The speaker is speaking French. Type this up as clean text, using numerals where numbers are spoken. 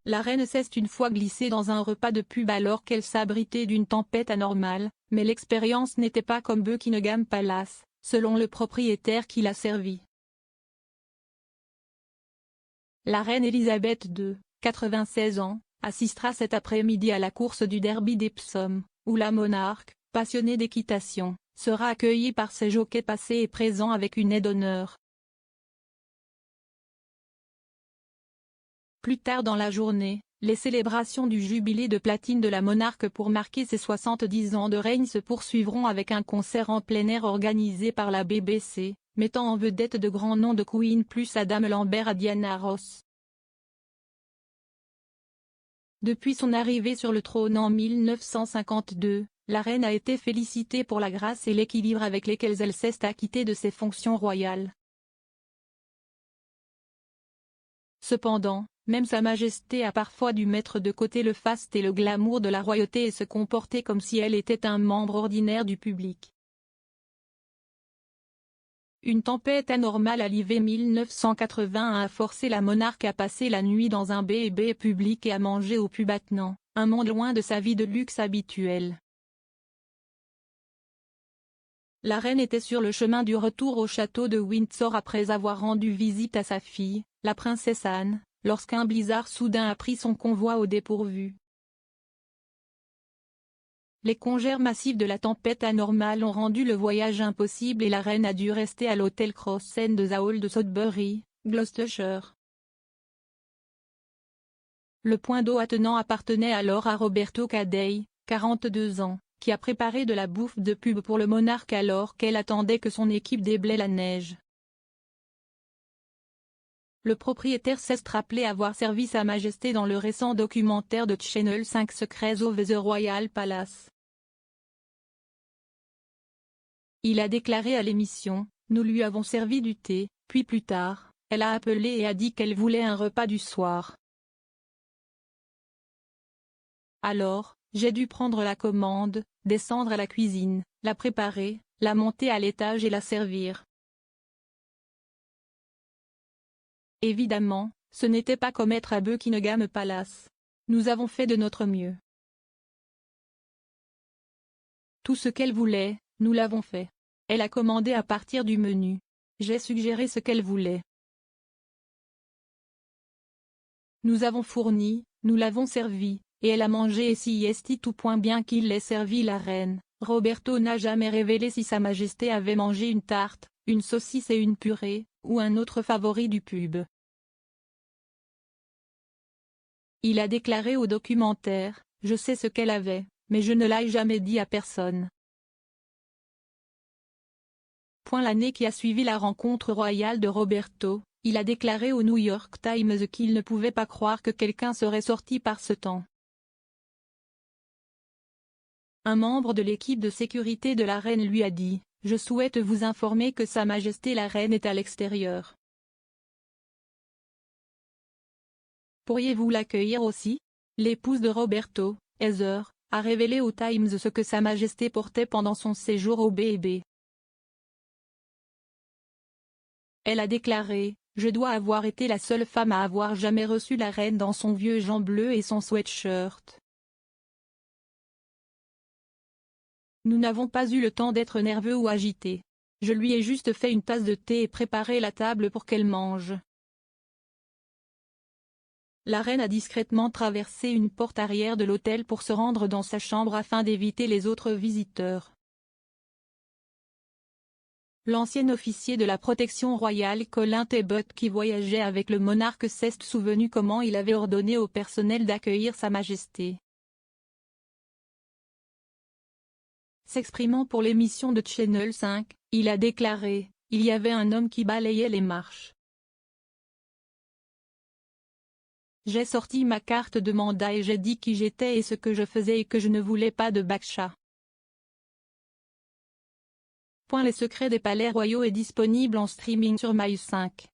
La reine s'est une fois glissée dans un repas de pub alors qu'elle s'abritait d'une tempête anormale, mais l'expérience n'était pas comme Buckingham Palace, selon le propriétaire qui l'a servi. La reine Elisabeth II, 96 ans, assistera cet après-midi à la course du Derby d'Epsom, où la monarque, passionnée d'équitation, sera accueillie par ses jockeys passés et présents avec une aide d'honneur. Plus tard dans la journée, les célébrations du jubilé de platine de la monarque pour marquer ses 70 ans de règne se poursuivront avec un concert en plein air organisé par la BBC, mettant en vedette de grands noms de Queen plus Adam Lambert à Diana Ross. Depuis son arrivée sur le trône en 1952, la reine a été félicitée pour la grâce et l'équilibre avec lesquels elle s'est acquittée de ses fonctions royales. Cependant, même Sa Majesté a parfois dû mettre de côté le faste et le glamour de la royauté et se comporter comme si elle était un membre ordinaire du public. Une tempête anormale à l'hiver 1980 a forcé la monarque à passer la nuit dans un B&B public et à manger au pub attenant, un monde loin de sa vie de luxe habituelle. La reine était sur le chemin du retour au château de Windsor après avoir rendu visite à sa fille, la princesse Anne, lorsqu'un blizzard soudain a pris son convoi au dépourvu. Les congères massifs de la tempête anormale ont rendu le voyage impossible et la reine a dû rester à l'hôtel Cross End de Hall de Sudbury, Gloucestershire. Le point d'eau attenant appartenait alors à Roberto Cadei, 42 ans, qui a préparé de la bouffe de pub pour le monarque alors qu'elle attendait que son équipe déblaye la neige. Le propriétaire s'est rappelé avoir servi Sa Majesté dans le récent documentaire de Channel 5 Secrets of the Royal Palace. Il a déclaré à l'émission, « Nous lui avons servi du thé, puis plus tard, elle a appelé et a dit qu'elle voulait un repas du soir. Alors, j'ai dû prendre la commande, descendre à la cuisine, la préparer, la monter à l'étage et la servir. » Évidemment, ce n'était pas comme être à Buckingham Palace. Nous avons fait de notre mieux. Tout ce qu'elle voulait, nous l'avons fait. Elle a commandé à partir du menu. J'ai suggéré ce qu'elle voulait. Nous avons fourni, nous l'avons servi, et elle a mangé et si est tout point bien qu'il l'ait servi la reine. Roberto n'a jamais révélé si Sa Majesté avait mangé une tarte, une saucisse et une purée, ou un autre favori du pub. Il a déclaré au documentaire, « Je sais ce qu'elle avait, mais je ne l'ai jamais dit à personne. » L'année qui a suivi la rencontre royale de Roberto, il a déclaré au New York Times qu'il ne pouvait pas croire que quelqu'un serait sorti par ce temps. Un membre de l'équipe de sécurité de la reine lui a dit, « Je souhaite vous informer que Sa Majesté la reine est à l'extérieur. Pourriez-vous l'accueillir aussi ?» L'épouse de Roberto, Heather, a révélé au Times ce que Sa Majesté portait pendant son séjour au B&B. Elle a déclaré, « Je dois avoir été la seule femme à avoir jamais reçu la reine dans son vieux jean bleu et son sweatshirt. Nous n'avons pas eu le temps d'être nerveux ou agités. Je lui ai juste fait une tasse de thé et préparé la table pour qu'elle mange. » La reine a discrètement traversé une porte arrière de l'hôtel pour se rendre dans sa chambre afin d'éviter les autres visiteurs. L'ancien officier de la protection royale Colin Talbot qui voyageait avec le monarque s'est souvenu comment il avait ordonné au personnel d'accueillir Sa Majesté. S'exprimant pour l'émission de Channel 5, il a déclaré, « Il y avait un homme qui balayait les marches. J'ai sorti ma carte de mandat et j'ai dit qui j'étais et ce que je faisais et que je ne voulais pas de baksha. » Les secrets des palais royaux est disponible en streaming sur My5.